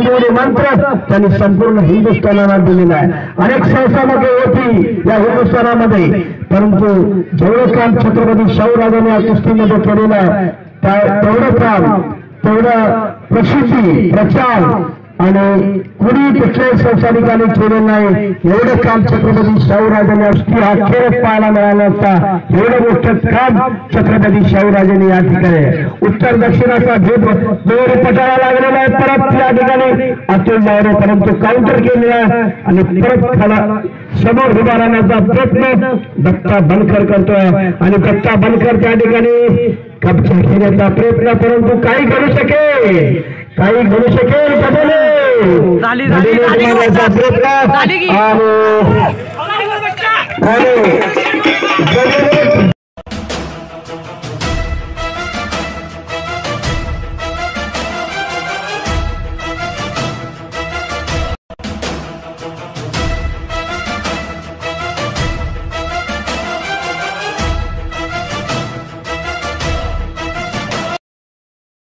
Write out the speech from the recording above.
जेवढे मंत्र त्यांनी संपूर्ण हिंदुस्थानाला दिलेला आहे. अनेक संस्थांमध्ये होती या हिंदुस्थानामध्ये, परंतु जेवढं काम छत्रपती शाहूराजांनी या कुस्तीमध्ये केलेलं आहे तेवढं काम, तेवढं प्रसिद्धी, प्रचार आणि कुणी कुठल्याही संस्थानिकांनी केलेलं नाही. एवढं काम छत्रपती शाहूराजांनी कुस्ती हा खेळच पाहायला मिळाला असता. एवढं मोठं काम छत्रपती शाहूराजांनी या ठिकाणी उत्तर दक्षिणाचा भेद दोरी पटायला लागलेला आहे. परत या ठिकाणी अतुल नावरे परंतु काउंटर केलेला आहे आणि परत खाला समोर उभा राहण्याचा प्रयत्न दत्ता बनकर करतोय आणि दत्ता बनकर त्या ठिकाणी कब्जा घेण्याचा प्रयत्न, परंतु काही करू शकेल बदले प्रयत्न